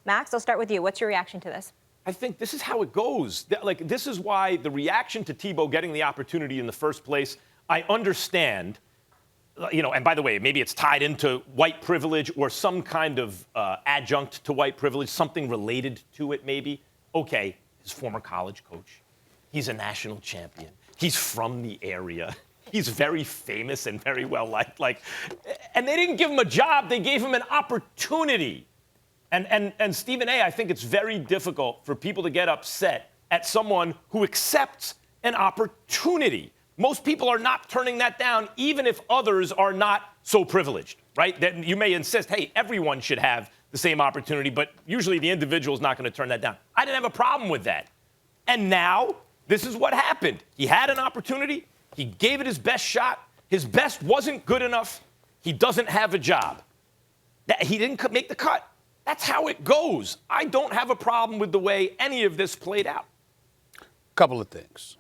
Max, I'll start with you. What's your reaction to this? I think this is how it goes. Like, this is why the reaction to Tebow getting the opportunity in the first place, I understand. And by the way, maybe it's tied into white privilege or some kind of adjunct to white privilege, something related to it maybe. Okay, his former college coach. He's a national champion. He's from the area. He's very famous and very well liked. And they didn't give him a job. They gave him an opportunity. And Stephen A., I think it's very difficult for people to get upset at someone who accepts an opportunity. Most people are not turning that down, even if others are not so privileged, right? That you may insist, hey, everyone should have the same opportunity, but usually the individual is not going to turn that down. I didn't have a problem with that. And now, this is what happened. He had an opportunity. He gave it his best shot. His best wasn't good enough. He doesn't have a job. He didn't make the cut. That's how it goes. I don't have a problem with the way any of this played out. Couple of things.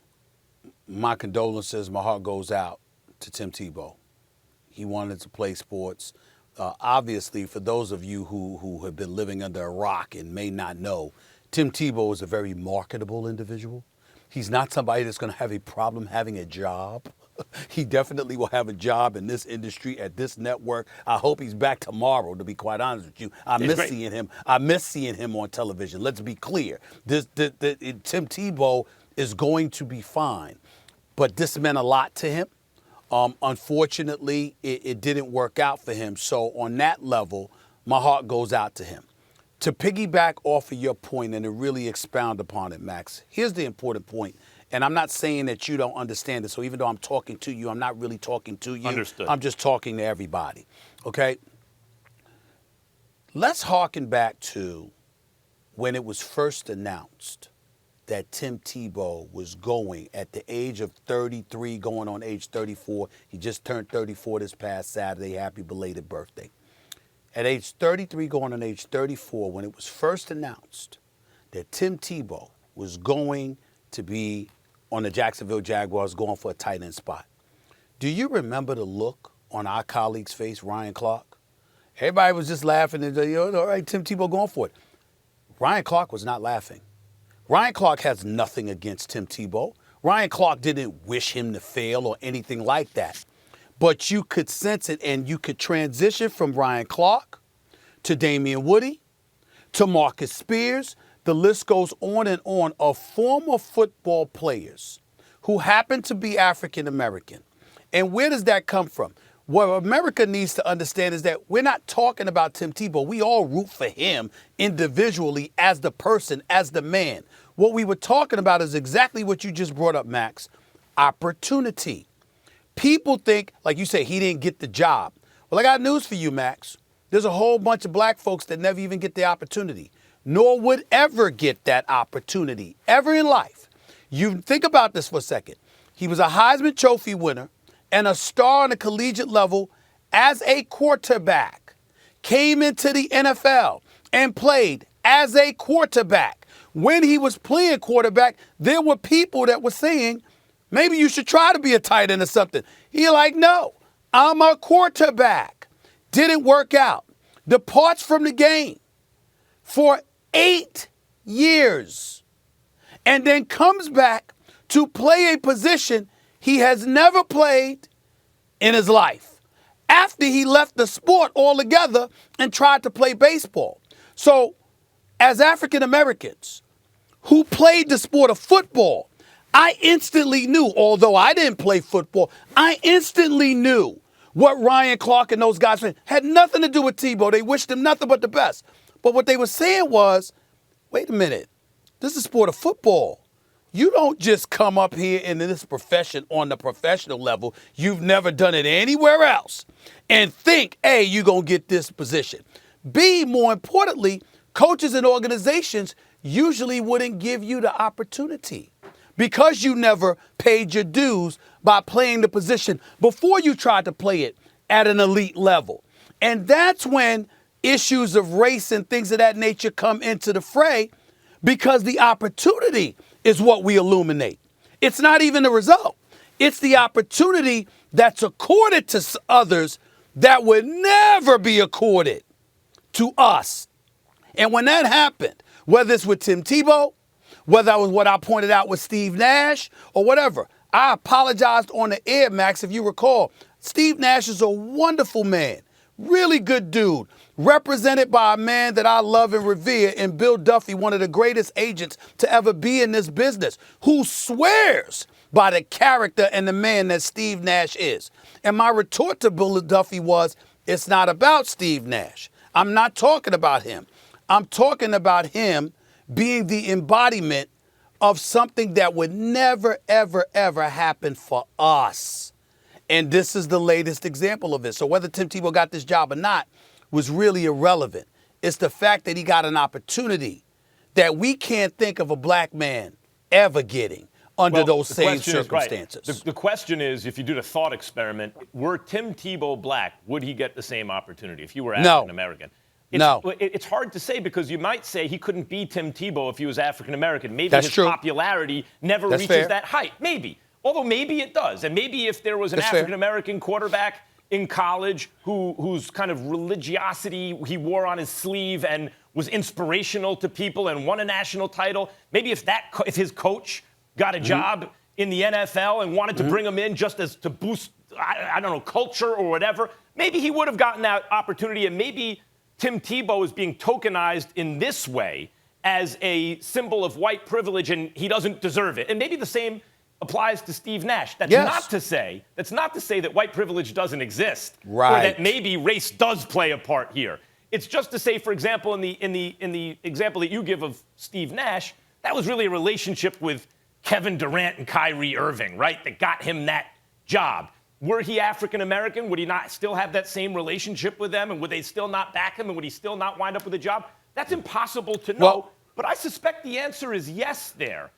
My condolences, my heart goes out to Tim Tebow. He wanted to play sports. Obviously, for those of you who have been living under a rock and may not know, Tim Tebow is a very marketable individual. He's not somebody that's going to have a problem having a job. He definitely will have a job in this industry at this network. I hope he's back tomorrow, to be quite honest with you. I miss seeing him. I miss seeing him on television. Let's be clear. Tim Tebow is going to be fine. But this meant a lot to him. Unfortunately, it didn't work out for him. So on that level, my heart goes out to him. To piggyback off of your point and to really expound upon it, Max, here's the important point. And I'm not saying that you don't understand it. So even though I'm talking to you, I'm not really talking to you. Understood. I'm just talking to everybody. Okay? Let's harken back to when it was first announced that Tim Tebow was going at the age of 33, going on age 34. He just turned 34 this past Saturday. Happy belated birthday. At age 33, going on age 34, when it was first announced that Tim Tebow was going to be on the Jacksonville Jaguars, going for a tight end spot, do you remember the look on our colleague's face, Ryan Clark? Everybody was just laughing and all right, Tim Tebow going for it. Ryan Clark was not laughing. Ryan Clark has nothing against Tim Tebow. Ryan Clark didn't wish him to fail or anything like that. But you could sense it, and you could transition from Ryan Clark to Damian Woody to Marcus Spears. The list goes on and on of former football players who happen to be African American. And where does that come from? What America needs to understand is that we're not talking about Tim Tebow. We all root for him individually as the person, as the man. What we were talking about is exactly what you just brought up, Max. Opportunity. People think, like you say, he didn't get the job. Well, I got news for you, Max. There's a whole bunch of black folks that never even get the opportunity, nor would ever get that opportunity, ever in life. You think about this for a second. He was a Heisman Trophy winner and a star on the collegiate level as a quarterback, came into the NFL and played as a quarterback. When he was playing quarterback, there were people that were saying, maybe you should try to be a tight end or something. He like, no, I'm a quarterback. Didn't work out. Departs from the game for 8 years and then comes back to play a position he has never played in his life after he left the sport altogether and tried to play baseball. So as African Americans who played the sport of football, I instantly knew, although I didn't play football, I instantly knew what Ryan Clark and those guys had nothing to do with Tebow. They wished him nothing but the best. But what they were saying was, wait a minute, this is a sport of football. You don't just come up here into this profession on the professional level. You've never done it anywhere else and think, A, you're going to get this position. B, more importantly, coaches and organizations usually wouldn't give you the opportunity because you never paid your dues by playing the position before you tried to play it at an elite level. And that's when issues of race and things of that nature come into the fray, because the opportunity is what we illuminate. It's not even the result. It's the opportunity that's accorded to others that would never be accorded to us. And when that happened, whether it's with Tim Tebow, whether it was what I pointed out with Steve Nash or whatever, I apologized on the air, Max, if you recall. Steve Nash is a wonderful man, really good dude, represented by a man that I love and revere in Bill Duffy, one of the greatest agents to ever be in this business, who swears by the character and the man that Steve Nash is. And my retort to Bill Duffy was, it's not about Steve Nash. I'm not talking about him. I'm talking about him being the embodiment of something that would never, ever, ever happen for us. And this is the latest example of it. So whether Tim Tebow got this job or not was really irrelevant. It's the fact that he got an opportunity that we can't think of a black man ever getting under those same circumstances. Right. The question is, if you do the thought experiment, were Tim Tebow black, would he get the same opportunity if you were African American? No. It's hard to say because you might say he couldn't be Tim Tebow if he was African American. Maybe That's his true. popularity never That's reaches fair. that height. Maybe. Although maybe it does. And maybe if there was an That's fair. African American quarterback in college whose kind of religiosity he wore on his sleeve and was inspirational to people and won a national title, maybe if his coach got a job in the NFL and wanted to bring him in just as to boost, I don't know, culture or whatever, maybe he would have gotten that opportunity. And maybe Tim Tebow is being tokenized in this way as a symbol of white privilege and he doesn't deserve it. And maybe the same applies to Steve Nash. That's not to say that white privilege doesn't exist, right, or that maybe race does play a part here. It's just to say, for example, in the example that you give of Steve Nash, that was really a relationship with Kevin Durant and Kyrie Irving, right? That got him that job. Were he African American, would he not still have that same relationship with them, and would they still not back him, and would he still not wind up with a job? That's impossible to know. But I suspect the answer is yes there.